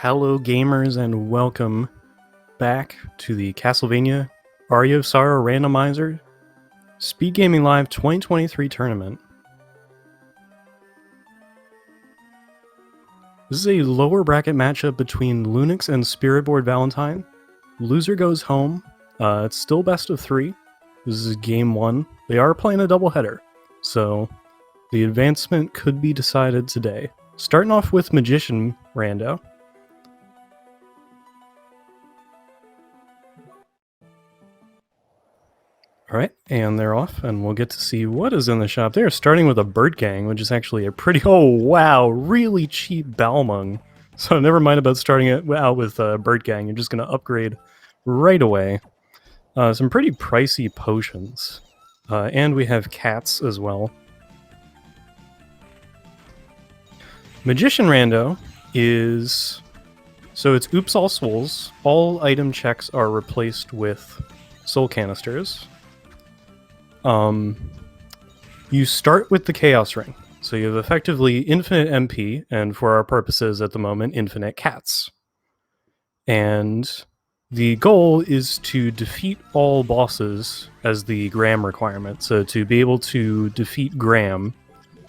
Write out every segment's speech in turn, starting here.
Hello gamers and welcome back to the Castlevania Aria Randomizer Speedgaming Live 2023 tournament. This is a lower bracket matchup between Lunix and spiritboardvalentine. Loser goes home. It's still best of 3. This is game 1. They are playing a doubleheader, so the advancement could be decided today. Starting off with Magician Rando. Alright, and they're off, and we'll get to see what is in the shop. They're starting with a Bird Gang, which is actually a pretty, oh wow, really cheap Balmung. So never mind about starting it out with Bird Gang, you're just going to upgrade right away. Some pretty pricey potions. And we have cats as well. Magician Rando is... So it's Oops All Souls. All item checks are replaced with soul canisters. You start with the Chaos Ring, so you have effectively infinite MP, and for our purposes at the moment, infinite cats. And the goal is to defeat all bosses as the Graham requirement. So to be able to defeat Graham,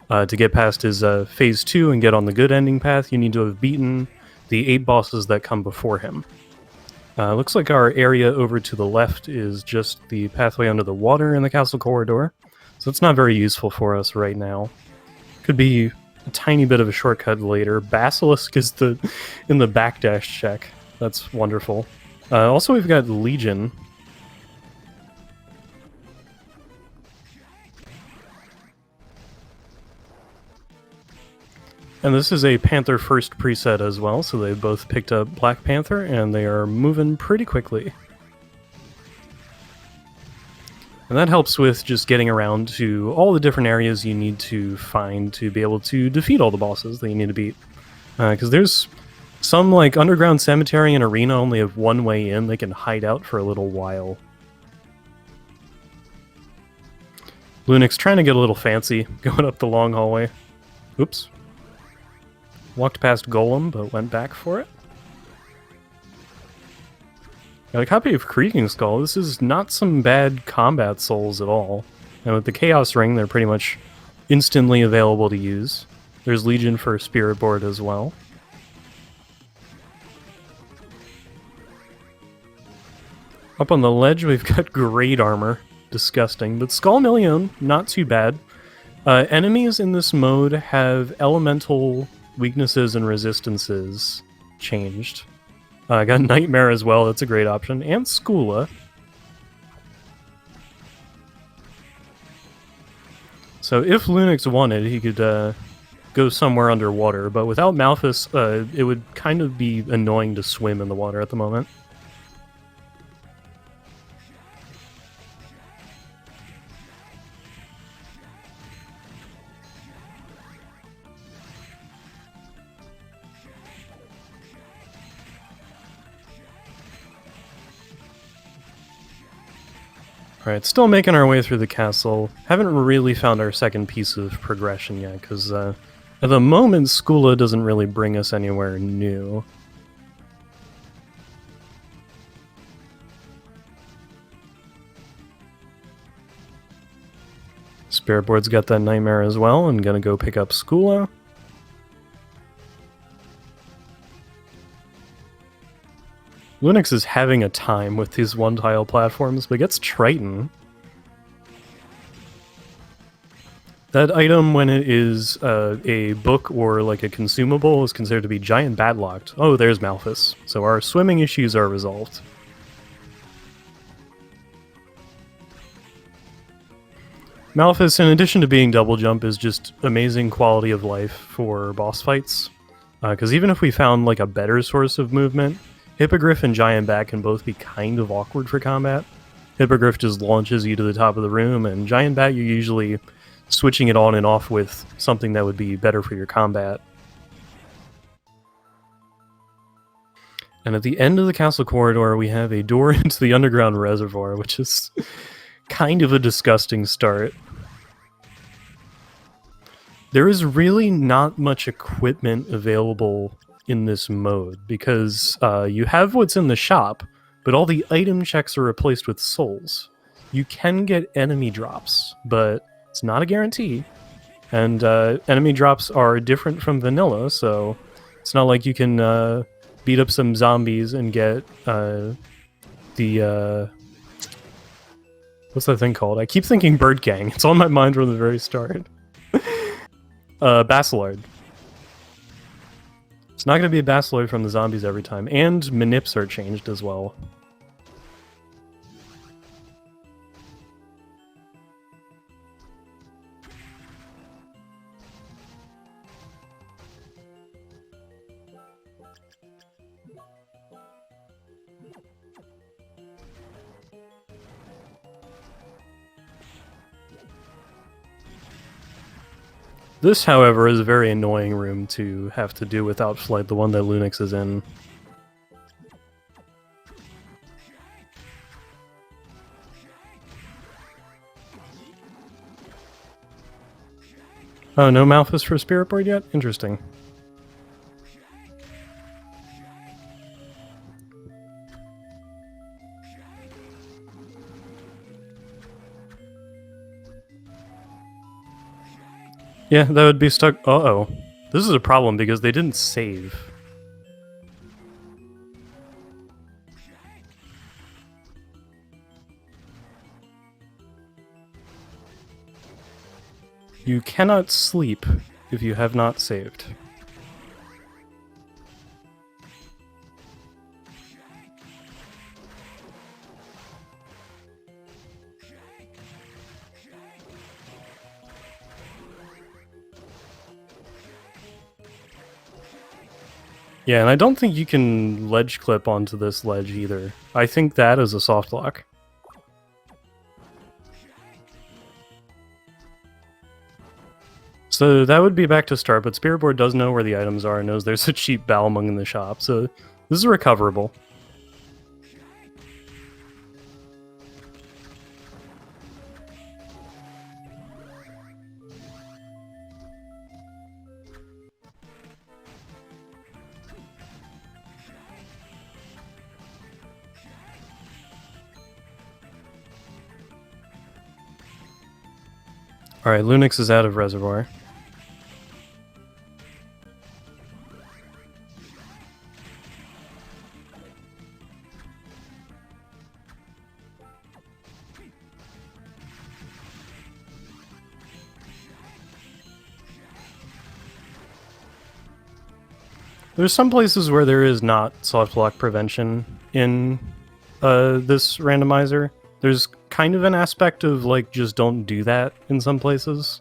to get past his phase 2 and get on the good ending path, you need to have beaten the 8 bosses that come before him. Looks like our area over to the left is just the pathway under the water in the castle corridor, so it's not very useful for us right now. Could be a tiny bit of a shortcut later. Basilisk is in the backdash check. That's wonderful. Also, we've got Legion. And this is a Panther first preset as well, so they both picked up Black Panther, and they are moving pretty quickly. And that helps with just getting around to all the different areas you need to find to be able to defeat all the bosses that you need to beat. Because there's some, like, Underground Cemetery and Arena only have one way in. They can hide out for a little while. Lunix trying to get a little fancy, going up the long hallway. Oops. Walked past Golem, but went back for it. Got a copy of Creaking Skull. This is not some bad combat souls at all. And with the Chaos Ring, they're pretty much instantly available to use. There's Legion for Spirit Board as well. Up on the ledge, we've got Great Armor. Disgusting. But Skull Million, not too bad. Enemies in this mode have elemental weaknesses and resistances changed. I got Nightmare as well, that's a great option, and Skula. So if Lunix wanted, he could go somewhere underwater, but without Malphus, it would kind of be annoying to swim in the water at the moment. Alright, still making our way through the castle. Haven't really found our second piece of progression yet, because at the moment, Skula doesn't really bring us anywhere new. Spirit Board's got that Nightmare as well, and gonna go pick up Skula. Lunix is having a time with these one-tile platforms, but gets Triton. That item, when it is a book or like a consumable, is considered to be giant badlocked. Oh, there's Malphus. So our swimming issues are resolved. Malphus, in addition to being double jump, is just amazing quality of life for boss fights. Because even if we found like a better source of movement, Hippogriff and Giant Bat can both be kind of awkward for combat. Hippogriff just launches you to the top of the room, and Giant Bat you're usually switching it on and off with something that would be better for your combat. And at the end of the castle corridor, we have a door into the underground reservoir, which is kind of a disgusting start. There is really not much equipment available in this mode because you have what's in the shop, but all the item checks are replaced with souls. You can get enemy drops, but it's not a guarantee. And enemy drops are different from vanilla, so it's not like you can beat up some zombies and get the... what's that thing called? I keep thinking Bird Gang. It's on my mind from the very start. Bacillard. It's not going to be a Bacillard from the zombies every time. And Manips are changed as well. This, however, is a very annoying room to have to do without flight, the one that Lunix is in. Oh, no Malthus for Spirit Board yet? Interesting. Yeah, that would be stuck. Uh-oh. This is a problem because they didn't save. You cannot sleep if you have not saved. Yeah, and I don't think you can ledge clip onto this ledge either. I think that is a soft lock. So that would be back to start, but Spirit Board does know where the items are and knows there's a cheap Balmung in the shop, so this is recoverable. Alright, Lunix is out of Reservoir. There's some places where there is not soft lock prevention in this randomizer. There's kind of an aspect of, like, just don't do that in some places.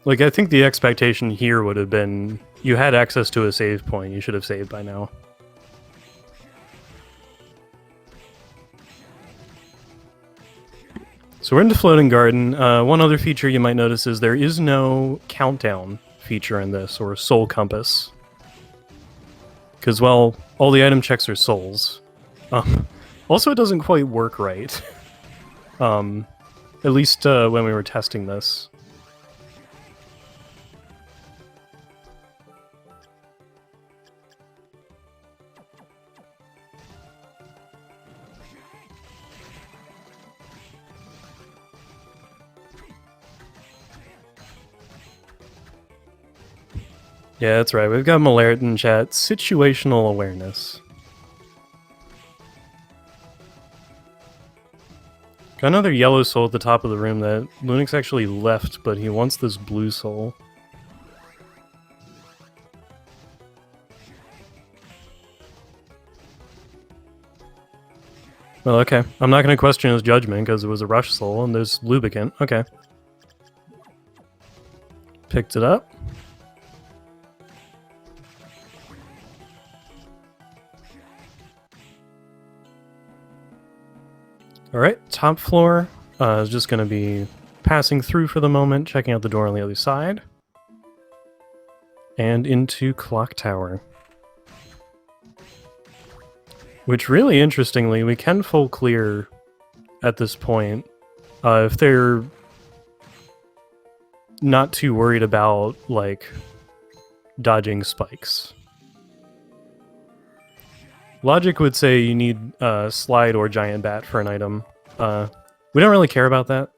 Like, I think the expectation here would have been, you had access to a save point, you should have saved by now. So we're into Floating Garden. One other feature you might notice is there is no countdown feature in this, or soul compass. Because, well, all the item checks are souls. Also, it doesn't quite work right. At least when we were testing this. Yeah, that's right. We've got Malert in chat. Situational awareness. Got another yellow soul at the top of the room that Lunix actually left, but he wants this blue soul. Well, okay. I'm not going to question his judgment because it was a rush soul and there's lubricant. Okay. Picked it up. Alright, top floor is just going to be passing through for the moment, checking out the door on the other side. And into Clock Tower. Which really interestingly, we can full clear at this point If they're not too worried about, like, dodging spikes. Logic would say you need slide or giant bat for an item. We don't really care about that.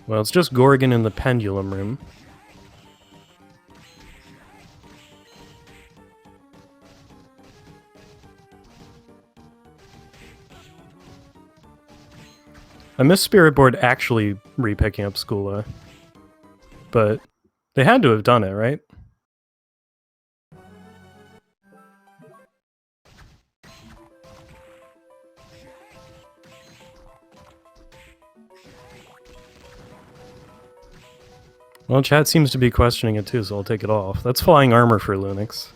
Well, it's just Gorgon in the pendulum room. I miss Spirit Board actually re-picking up Skula. But they had to have done it, right? Well, chat seems to be questioning it too, so I'll take it off. That's flying armor for Lunix.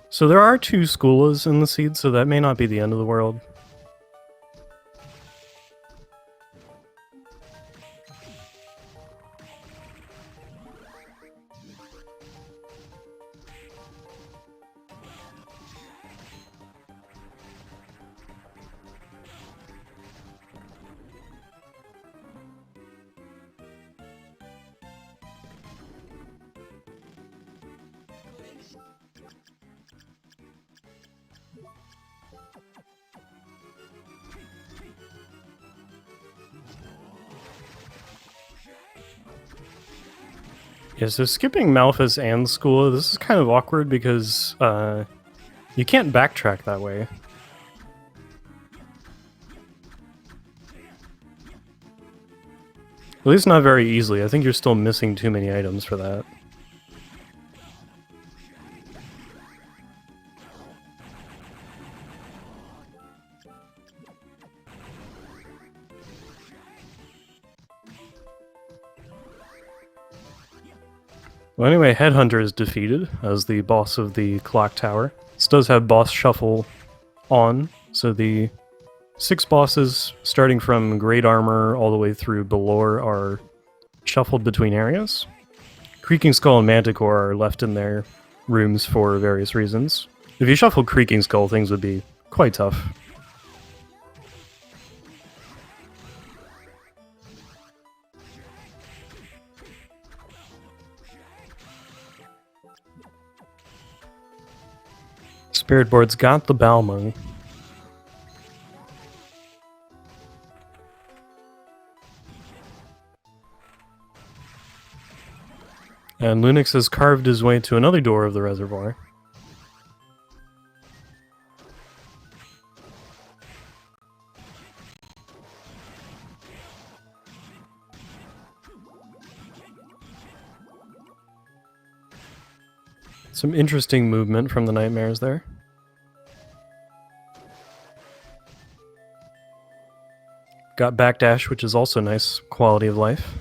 So there are 2 Skulas in the seed, so that may not be the end of the world. Yeah, so skipping Malphus and Skula, this is kind of awkward because you can't backtrack that way. At least not very easily. I think you're still missing too many items for that. Well, anyway, Headhunter is defeated as the boss of the clock tower. This does have boss shuffle on, so the 6 bosses, starting from Great Armor all the way through Belor, are shuffled between areas. Creaking Skull and Manticore are left in their rooms for various reasons. If you shuffle Creaking Skull, things would be quite tough. Spirit Board's got the Balmung. And Lunix has carved his way to another door of the reservoir. Some interesting movement from the nightmares there. Got backdash, which is also nice quality of life.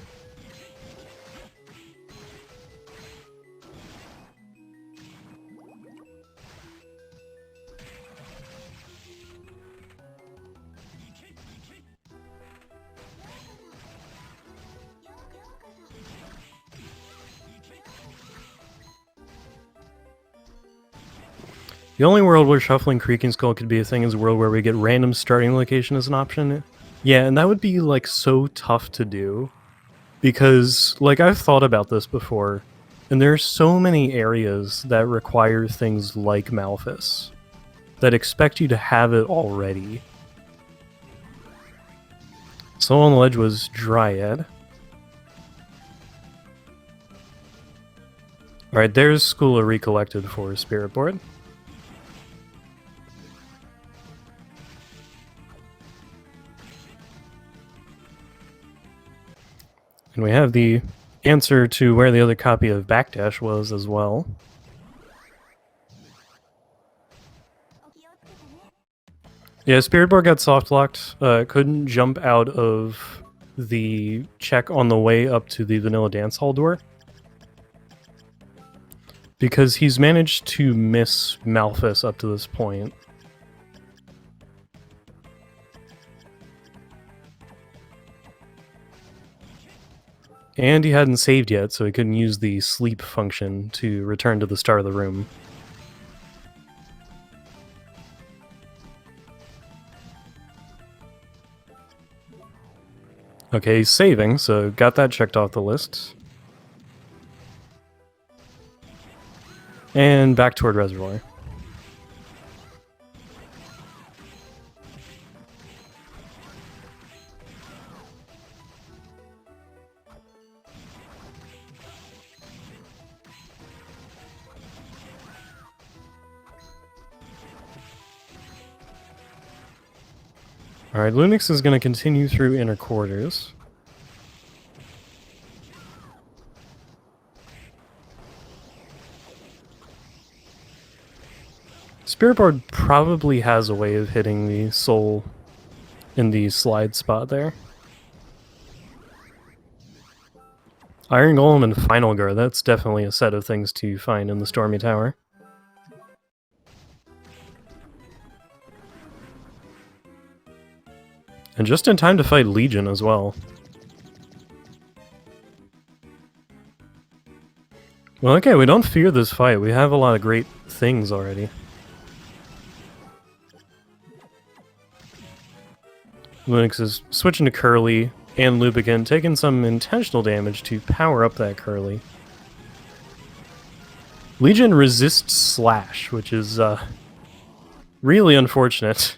The only world where shuffling Creaking Skull could be a thing is a world where we get random starting location as an option. Yeah, and that would be, like, so tough to do. Because, like, I've thought about this before, and there are so many areas that require things like Malphus that expect you to have it already. So on the ledge was Dryad. Alright, there's Skula recollected for Spirit Board. And we have the answer to where the other copy of Backdash was as well. Yeah, Spirit Board got soft locked. Couldn't jump out of the check on the way up to the Vanilla Dance Hall door. Because he's managed to miss Malphus up to this point. And he hadn't saved yet, so he couldn't use the sleep function to return to the start of the room. Okay, he's saving, so got that checked off the list. And back toward Reservoir. Alright, Lunix is going to continue through inner quarters. Spiritboard probably has a way of hitting the soul in the slide spot there. Iron Golem and Final Gar, that's definitely a set of things to find in the Stormy Tower. And just in time to fight Legion as well. Well, okay, we don't fear this fight. We have a lot of great things already. Lunix is switching to Curly and Lubricant, taking some intentional damage to power up that Curly. Legion resists Slash, which is really unfortunate.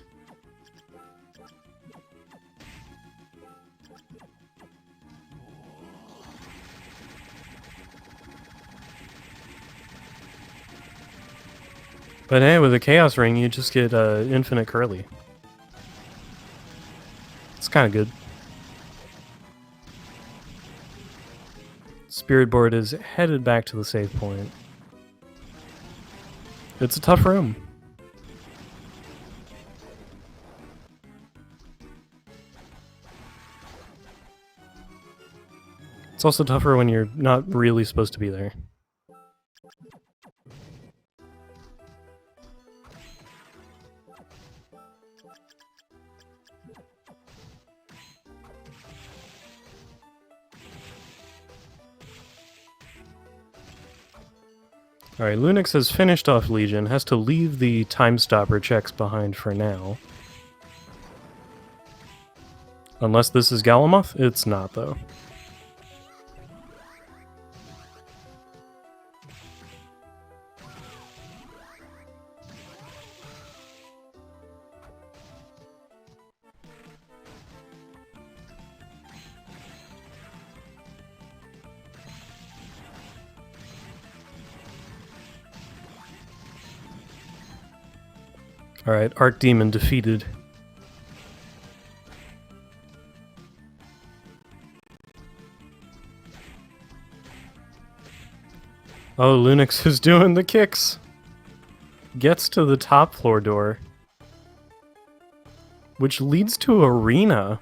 But hey, with a Chaos Ring, you just get infinite Curly. It's kind of good. Spirit Board is headed back to the save point. It's a tough room. It's also tougher when you're not really supposed to be there. Alright, Lunix has finished off Legion, has to leave the time stopper checks behind for now. Unless this is Galamoth? It's not, though. Alright, Archdemon defeated. Oh, Lunix is doing the kicks. Gets to the top floor door, which leads to Arena.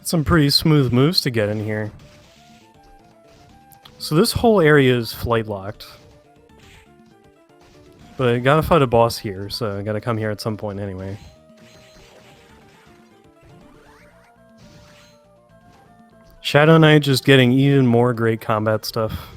Some pretty smooth moves to get in here. So this whole area is flight locked. But I gotta fight a boss here, so I gotta come here at some point anyway. Shadow Knight just getting even more great combat stuff.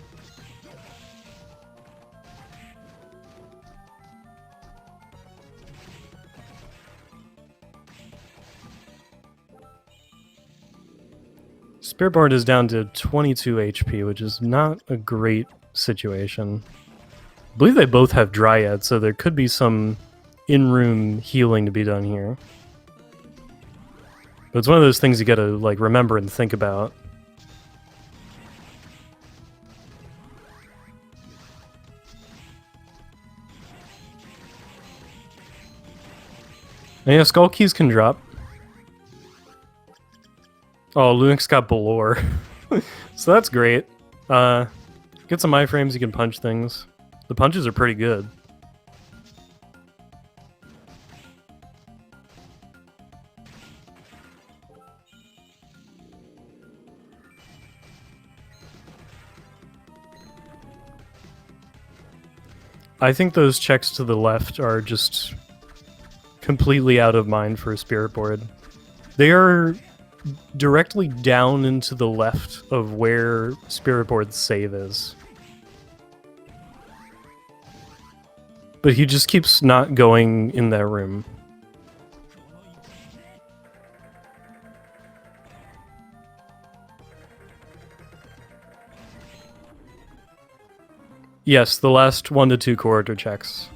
Spiritboard is down to 22 HP, which is not a great situation. I believe they both have Dryad, so there could be some in-room healing to be done here. But it's one of those things you gotta, like, remember and think about. And yeah, Skull Keys can drop. Oh, Lunix got Belore. So that's great. Get some iframes, you can punch things. The punches are pretty good. I think those checks to the left are just completely out of mind for a spirit board. They are directly down into the left of where spirit board's save is. But he just keeps not going in that room. Yes, the last 1 to 2 corridor checks.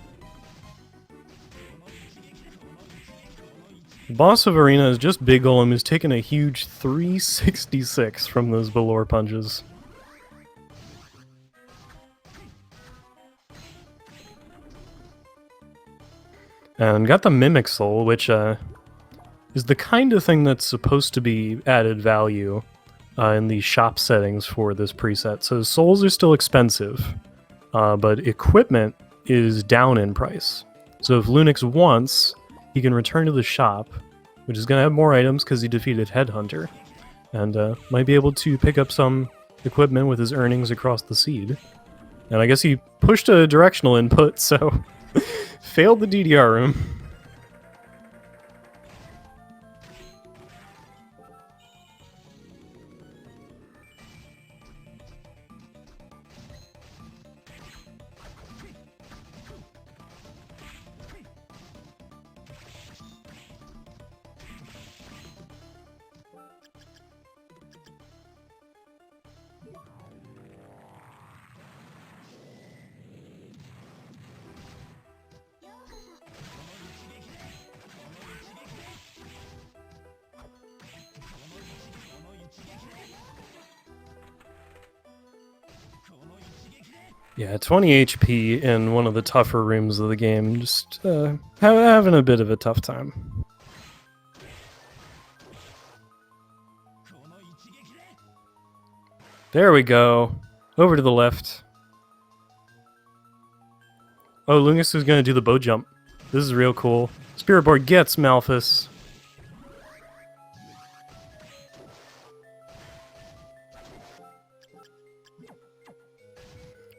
The boss of Arena is just Big Golem, who's taken a huge 366 from those Valor punches. And got the Mimic Soul, which is the kind of thing that's supposed to be added value in the shop settings for this preset. So souls are still expensive, but equipment is down in price. So if Lunix wants, he can return to the shop, which is going to have more items because he defeated Headhunter, and might be able to pick up some equipment with his earnings across the seed. And I guess he pushed a directional input, so failed the DDR room. Yeah, 20 HP in one of the tougher rooms of the game. Just having a bit of a tough time. There we go. Over to the left. Oh, Lunix is going to do the bow jump. This is real cool. Spirit Board gets Malphus.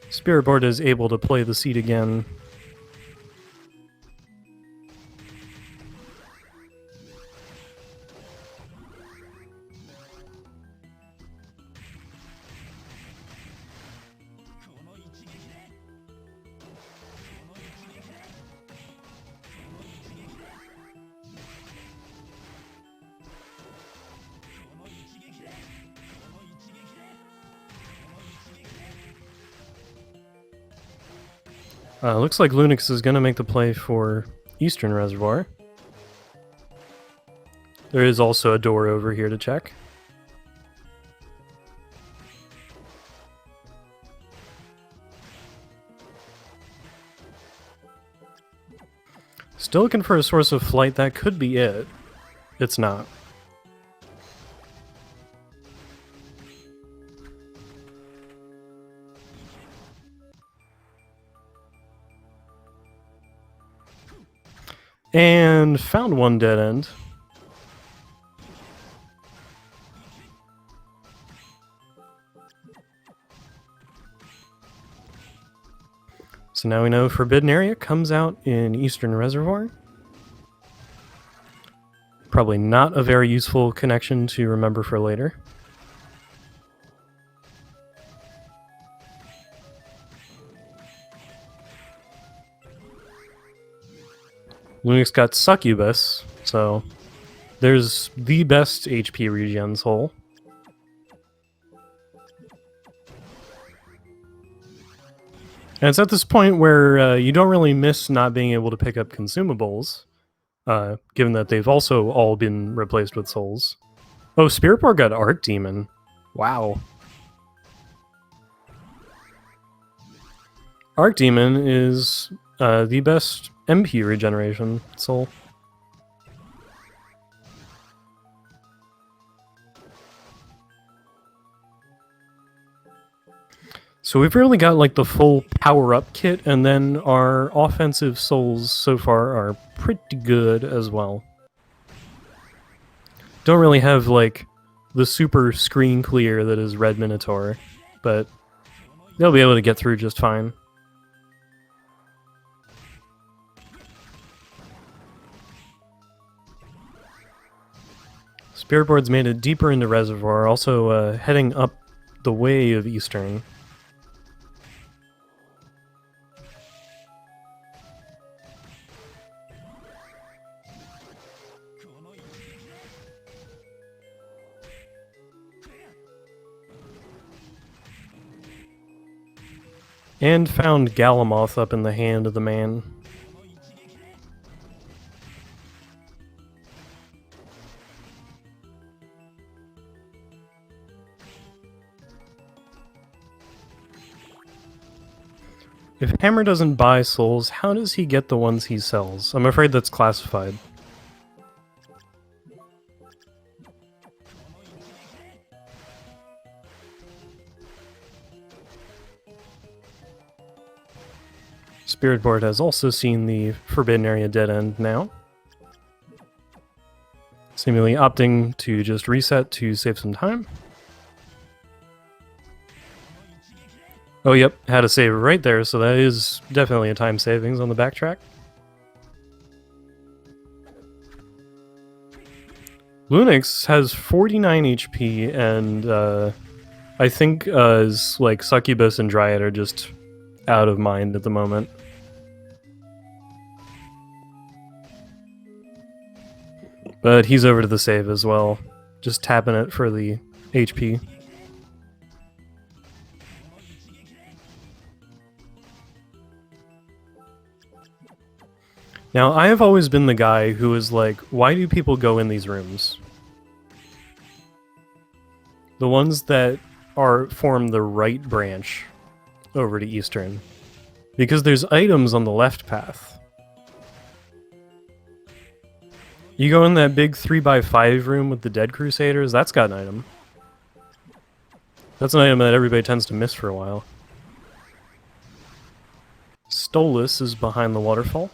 Spirit Board is able to play the seed again. Looks like Lunix is going to make the play for Eastern Reservoir. There is also a door over here to check. Still looking for a source of flight. That could be it. It's not. And found one dead end. So now we know Forbidden Area comes out in Eastern Reservoir. Probably not a very useful connection to remember for later. Lunix got Succubus, so there's the best HP regen soul. And it's at this point where you don't really miss not being able to pick up consumables, given that they've also all been replaced with souls. Oh, Spirit Board got Archdemon. Wow. Archdemon is the best MP regeneration soul. So we've really got like the full power-up kit, and then our offensive souls so far are pretty good as well. Don't really have like the super screen clear that is Red Minotaur, but they'll be able to get through just fine. Spirit board's made it deeper into Reservoir, also heading up the way of Eastern. And found Galamoth up in the hand of the man. If Hammer doesn't buy souls, how does he get the ones he sells? I'm afraid that's classified. Spirit board has also seen the Forbidden Area dead end now. Seemingly opting to just reset to save some time. Oh yep, had a save right there, so that is definitely a time savings on the backtrack. Lunix has 49 HP, and I think is like Succubus and Dryad are just out of mind at the moment. But he's over to the save as well, just tapping it for the HP. Now, I have always been the guy who is like, why do people go in these rooms? The ones that form the right branch over to Eastern. Because there's items on the left path. You go in that big 3x5 room with the Dead Crusaders, that's got an item. That's an item that everybody tends to miss for a while. Stolas is behind the waterfall.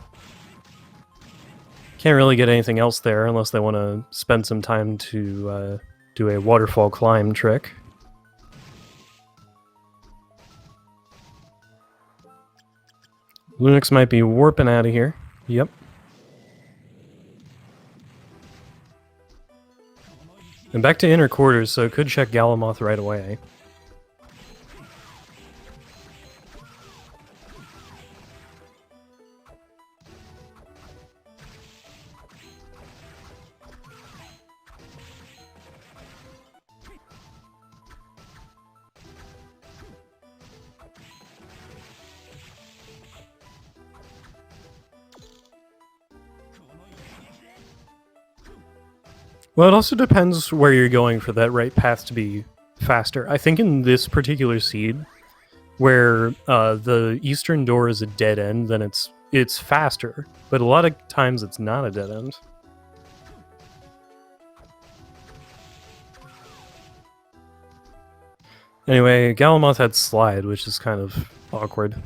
Can't really get anything else there unless they want to spend some time to do a waterfall climb trick. Lunix might be warping out of here. Yep. And back to inner quarters, so could check Galamoth right away. Well, it also depends where you're going for that right path to be faster. I think in this particular seed, where the eastern door is a dead end, then it's faster. But a lot of times it's not a dead end. Anyway, Galamoth had slide, which is kind of awkward.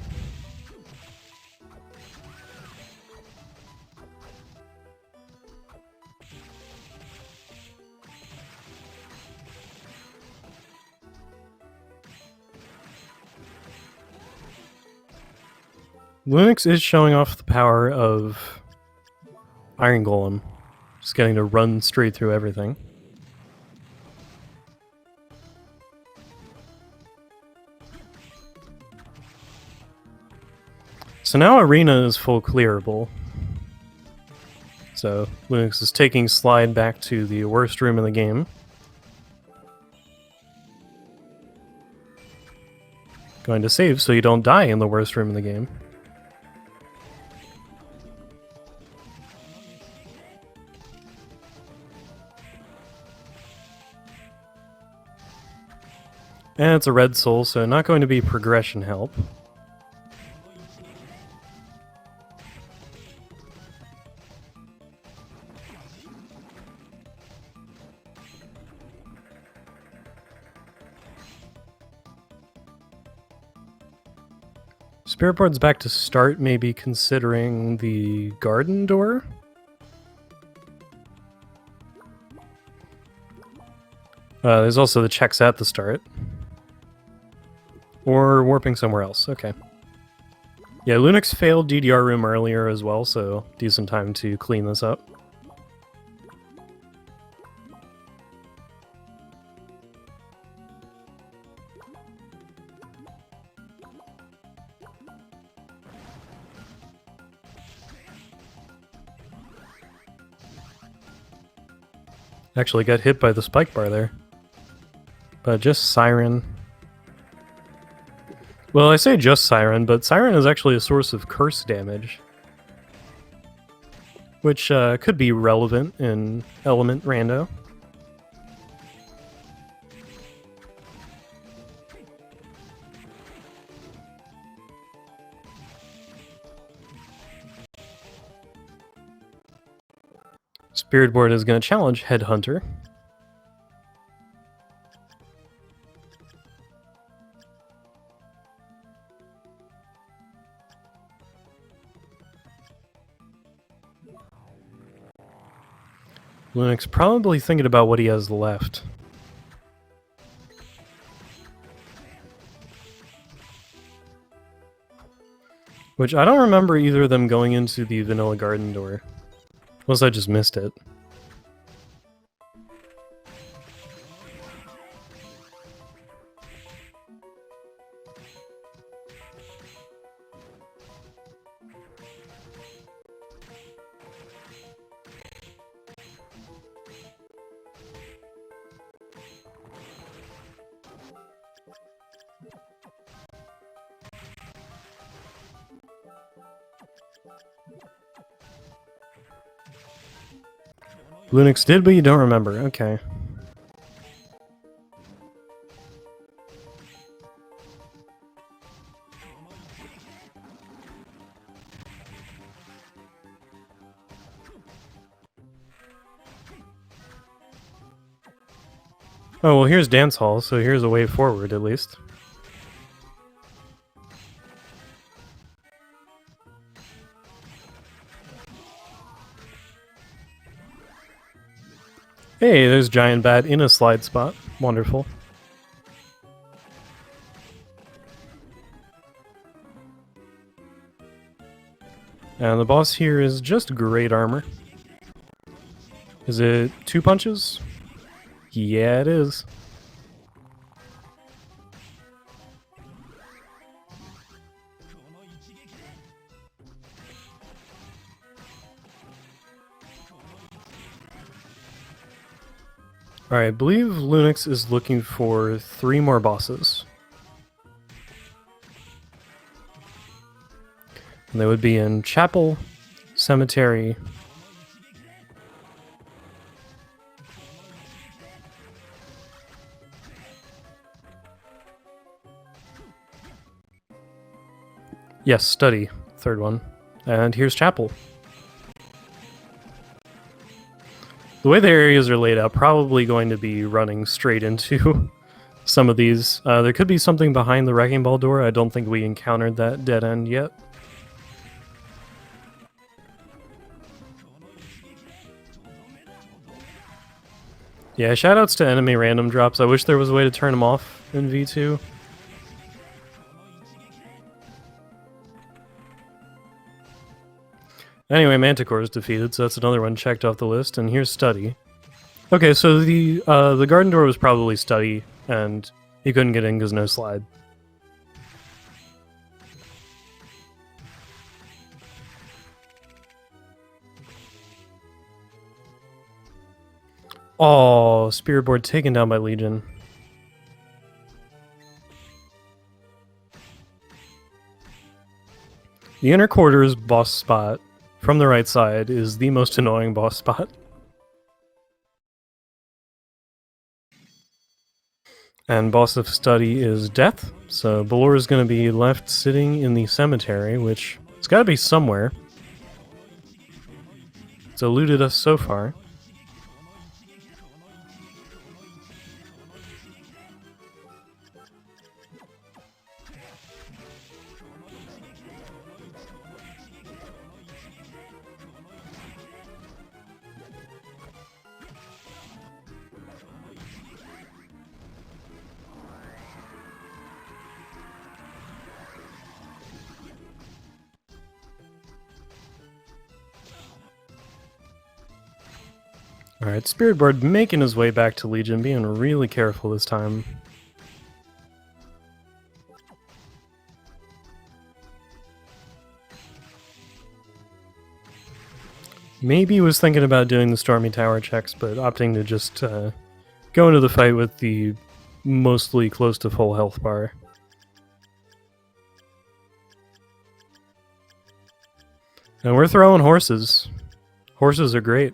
Lunix is showing off the power of Iron Golem. Just getting to run straight through everything. So now Arena is full clearable. So Lunix is taking slide back to the worst room in the game. Going to save so you don't die in the worst room in the game. And it's a red soul, so not going to be progression help. Spirit board's back to start, maybe considering the garden door? There's also the checks at the start. Or warping somewhere else, okay. Yeah, Lunix failed DDR room earlier as well, so decent time to clean this up. Actually got hit by the spike bar there. But just Siren. Well, I say just Siren, but Siren is actually a source of curse damage. Which could be relevant in Element Rando. Spirit Board is going to challenge Headhunter. Lunix probably thinking about what he has left. Which I don't remember either of them going into the Vanilla Garden door. Unless I just missed it. Lunix did, but you don't remember. Okay. Oh, well, here's Dance Hall, so here's a way forward, at least. Hey, there's Giant Bat in a slide spot. Wonderful. And the boss here is just great armor. Is it 2 punches? Yeah, it is. Alright, I believe Lunix is looking for 3 more bosses. And they would be in Chapel, Cemetery, yes, Study, third one. And here's Chapel. The way the areas are laid out, probably going to be running straight into some of these. There could be something behind the Wrecking Ball door. I don't think we encountered that dead end yet. Yeah, shoutouts to enemy random drops. I wish there was a way to turn them off in V2. Anyway, Manticore is defeated, so that's another one checked off the list, and here's Study. Okay, so the garden door was probably Study, and he couldn't get in because no slide. Oh, Spirit Board taken down by Legion. The inner quarters boss spot from the right side is the most annoying boss spot. And boss of Study is Death, so Balor is going to be left sitting in the cemetery, which it's got to be somewhere. It's eluded us so far. Alright, Spirit Board making his way back to Legion, being really careful this time. Maybe was thinking about doing the Stormy Tower checks, but opting to just go into the fight with the mostly close to full health bar. And we're throwing horses. Horses are great.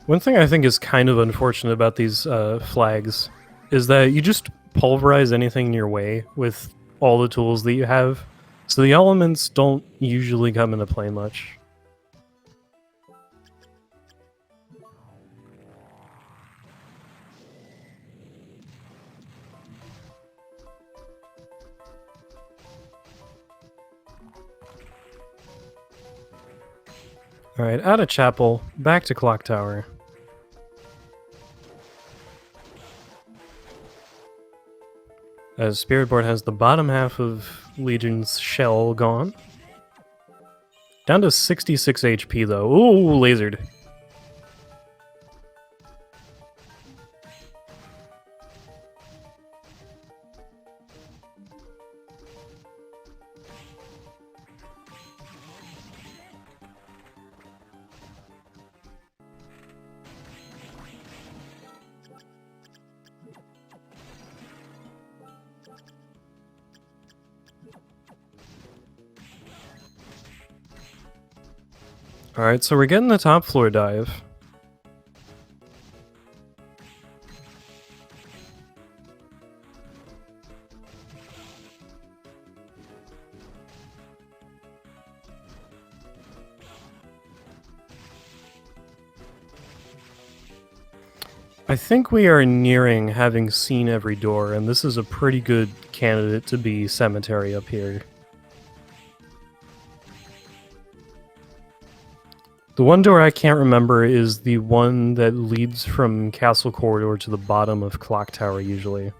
One thing I think is kind of unfortunate about these flags is that you just pulverize anything in your way with all the tools that you have, so the elements don't usually come into play much. Alright, out of chapel, back to clock tower. As Spirit Board has the bottom half of Legion's shell gone. Down to 66 HP though. Ooh, lasered. Alright, so we're getting the top floor dive. I think we are nearing having seen every door, and this is a pretty good candidate to be cemetery up here. The one door I can't remember is the one that leads from Castle Corridor to the bottom of Clock Tower, usually.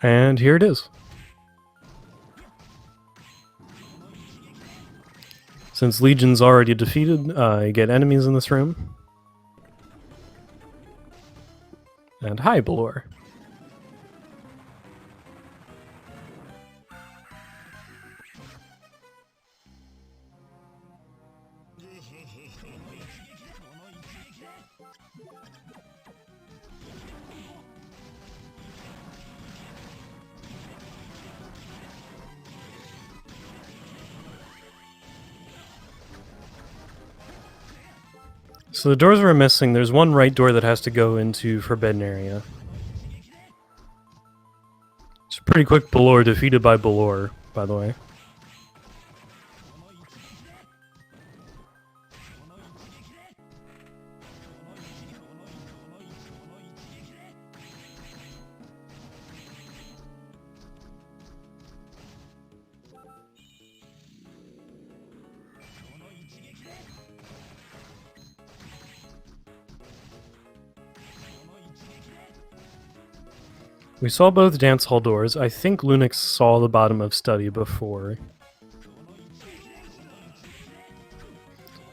And here it is. Since Legion's already defeated, you get enemies in this room. And hi, Balor. So the doors we're missing, there's one right door that has to go into Forbidden Area. It's a pretty quick Balor defeated by Balor, by the way. We saw both dance hall doors. I think Lunix saw the bottom of study before.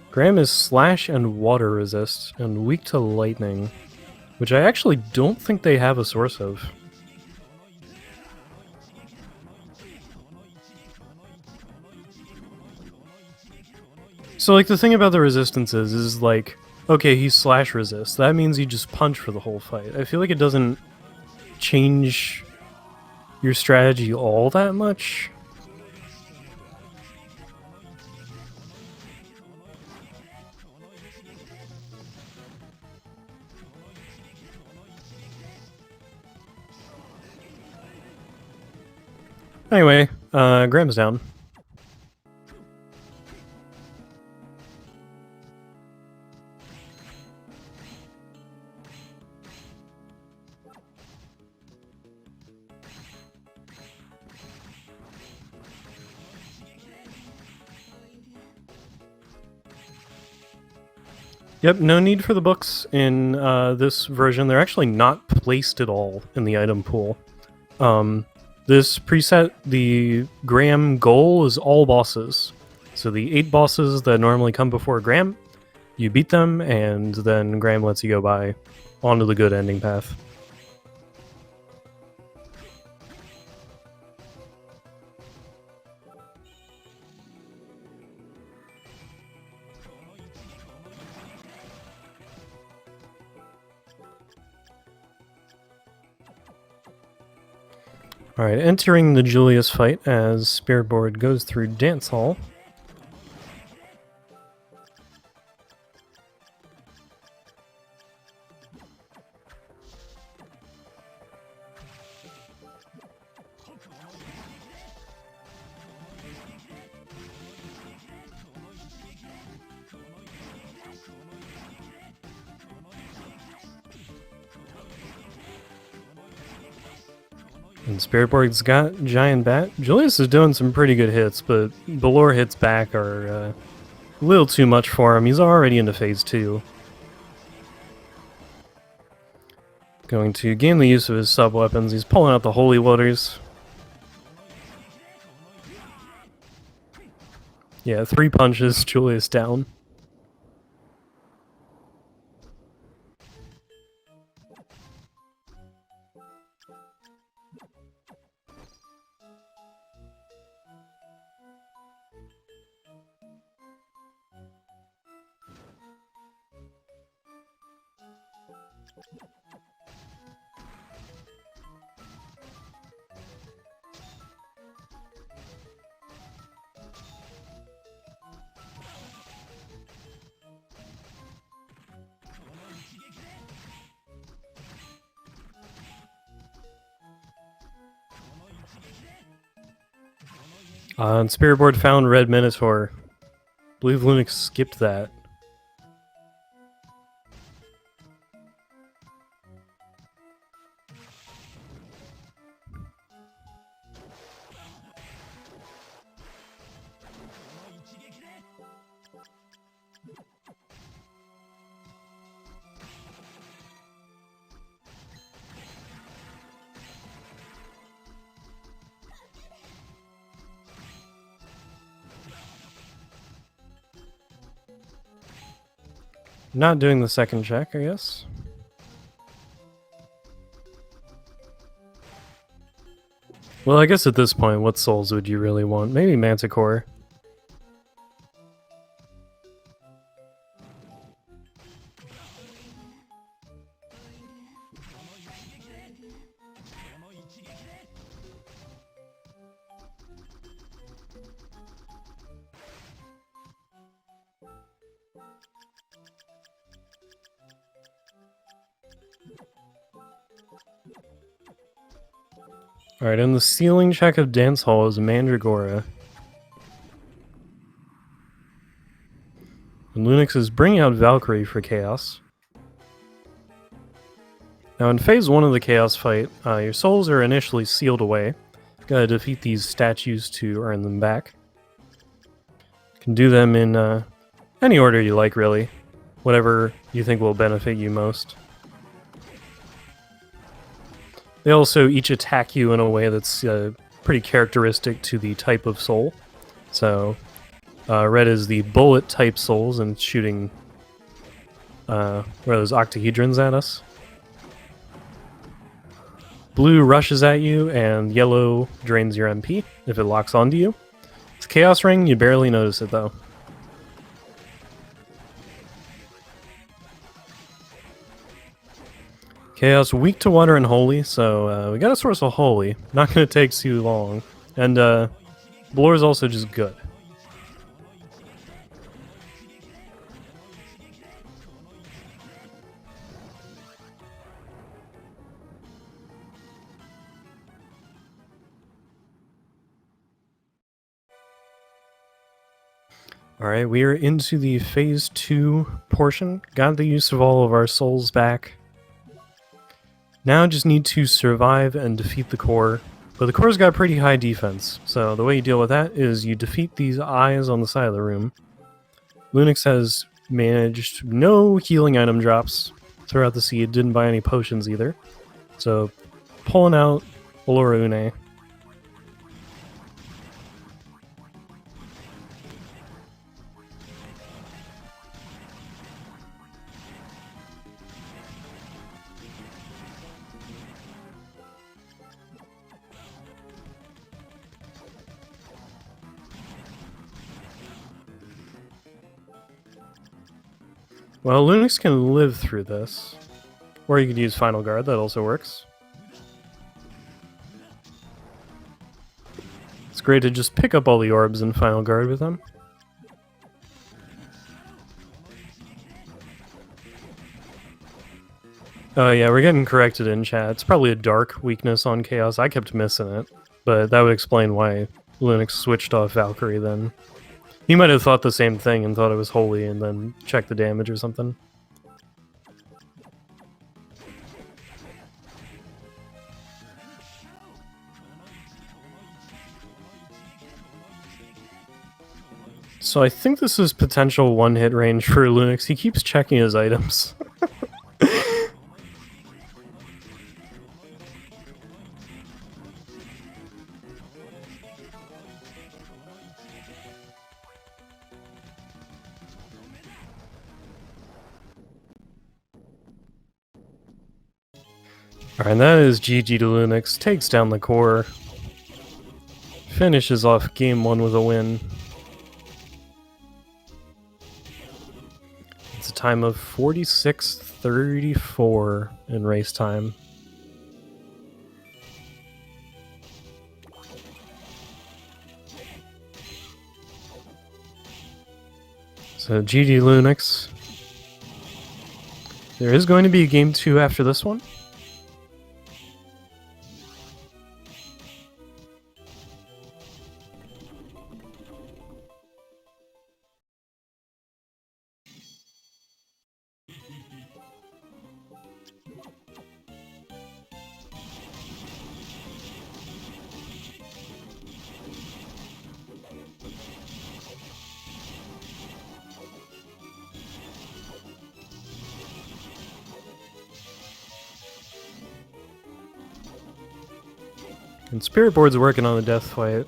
Graham is slash and water resist, and weak to lightning, which I actually don't think they have a source of. So like the thing about the resistances is like, okay, he's slash resist. That means you just punch for the whole fight. I feel like it doesn't change your strategy all that much. Anyway, Graham's down. Yep, no need for the books in this version. They're actually not placed at all in the item pool. This preset, the Graham goal is all bosses. So the 8 bosses that normally come before Graham, you beat them, and then Graham lets you go by onto the good ending path. Alright, entering the Julius fight as Spiritboard goes through Dance Hall. And Spiritboard's got Giant Bat. Julius is doing some pretty good hits, but Belor hits back are a little too much for him. He's already into phase 2. Going to gain the use of his sub-weapons. He's pulling out the Holy Waters. Yeah, 3 punches, Julius down. And Spiritboard found Red Minotaur. I believe Lunix skipped that. Not doing the second check, I guess. Well, I guess at this point, what souls would you really want? Maybe Manticore. Alright, and the ceiling check of Dance Hall is Mandragora. And Lunix is bringing out Valkyrie for Chaos. Now in phase 1 of the Chaos fight, your souls are initially sealed away. Gotta defeat these statues to earn them back. You can do them in any order you like, really. Whatever you think will benefit you most. They also each attack you in a way that's pretty characteristic to the type of soul. So, red is the bullet type souls and shooting those octahedrons at us. Blue rushes at you, and yellow drains your MP if it locks onto you. It's Chaos Ring, you barely notice it though. Chaos weak to water and holy, so we got a source of holy. Not gonna take too long. And Blur is also just good. Alright, we are into the phase 2 portion. Got the use of all of our souls back. Now just need to survive and defeat the core. But the core's got pretty high defense, so the way you deal with that is you defeat these eyes on the side of the room. Lunix has managed no healing item drops throughout the seed, didn't buy any potions either. So, pulling out Allura Une. Well, Lunix can live through this. Or you could use Final Guard, that also works. It's great to just pick up all the orbs and Final Guard with them. Oh yeah, we're getting corrected in chat. It's probably a dark weakness on Chaos. I kept missing it, but that would explain why Lunix switched off Valkyrie then. He might have thought the same thing and thought it was holy and then checked the damage or something. So I think this is potential one-hit range for Lunix. He keeps checking his items. Alright, that is GG to Lunix. Takes down the core. Finishes off game 1 with a win. It's a time of 46:34 in race time. So GG Lunix. There is going to be a game 2 after this one. And Spirit Board's working on the Death fight.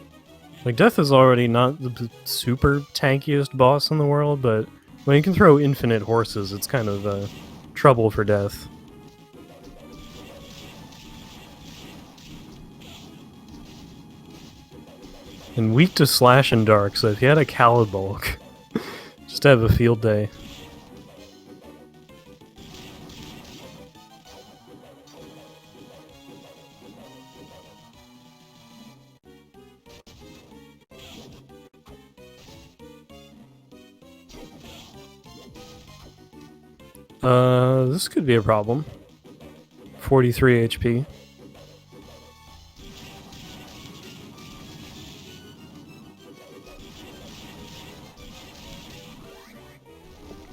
Like, Death is already not the super tankiest boss in the world, but when you can throw infinite horses, it's kind of trouble for Death. And weak to Slash and Dark, so if you had a Calibulk, just have a field day. This could be a problem. 43 HP.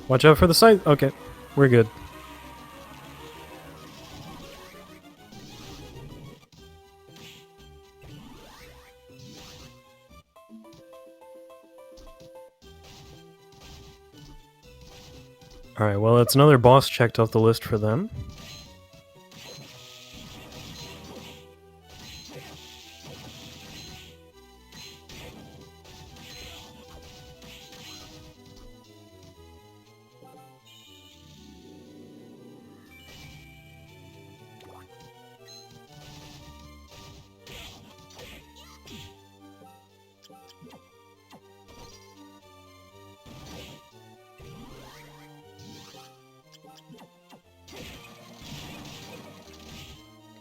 Watch out for the scythe. Okay, we're good. Alright, well, that's another boss checked off the list for them.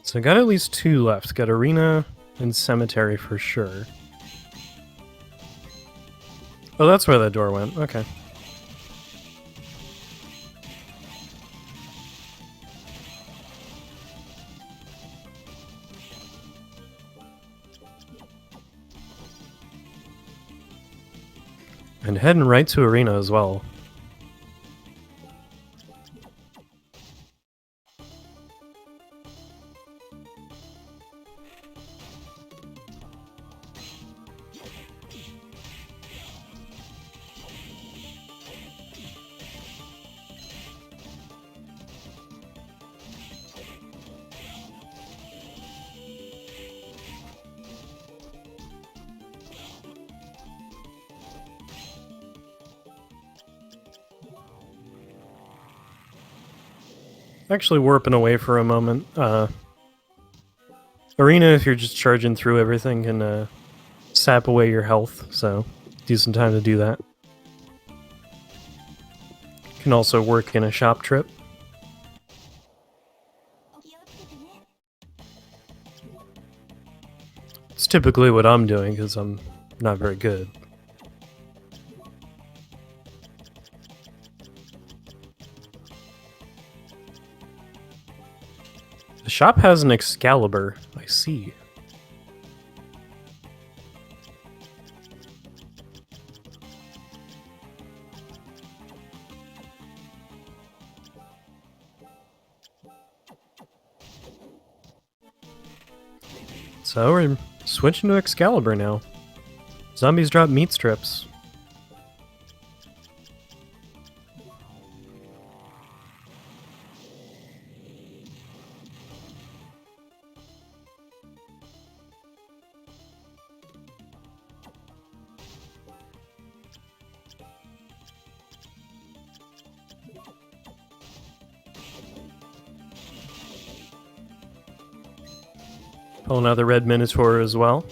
So I got at least 2 left. Got Arena and Cemetery for sure. Oh, that's where that door went. Okay. And heading right to Arena as well. Actually warping away for a moment. Arena, if you're just charging through everything, can sap away your health, so decent time to do that. Can also work in a shop trip. It's typically what I'm doing because I'm not very good. The shop has an Excalibur, I see. So we're switching to Excalibur now. Zombies drop meat strips. Pulling out the red Minotaur as well.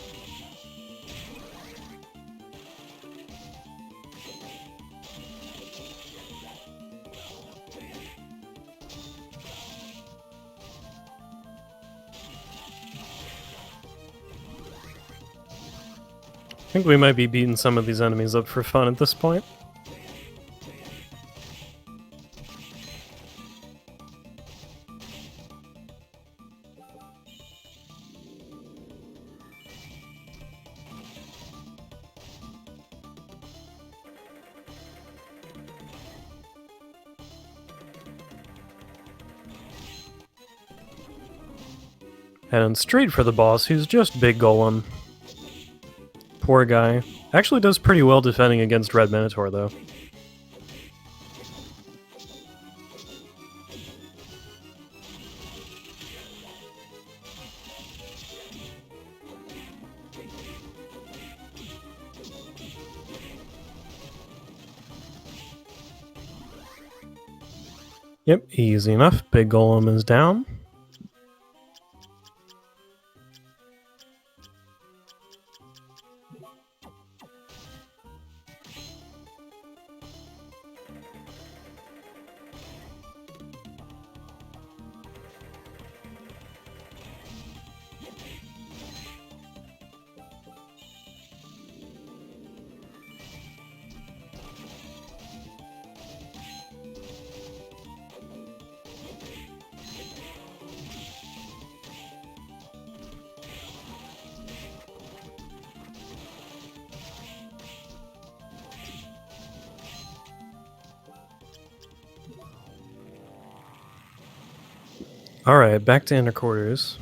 I think we might be beating some of these enemies up for fun at this point. Heading straight for the boss, who's just Big Golem. Poor guy. Actually does pretty well defending against Red Minotaur, though. Yep, easy enough. Big Golem is down. Alright, back to inner quarters.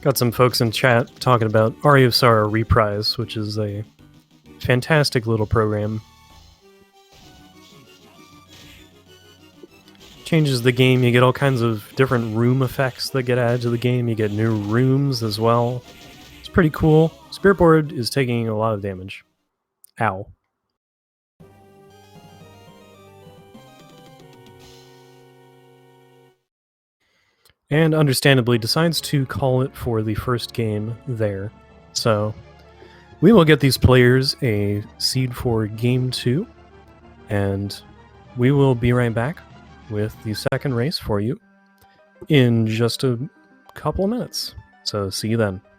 Got some folks in chat talking about Aria Reprise, which is a fantastic little program. Changes the game, you get all kinds of different room effects that get added to the game, you get new rooms as well. It's pretty cool. Spiritboard is taking a lot of damage. Ow. And understandably decides to call it for the first game there. So we will get these players a seed for game 2, and we will be right back with the second race for you in just a couple of minutes. So see you then.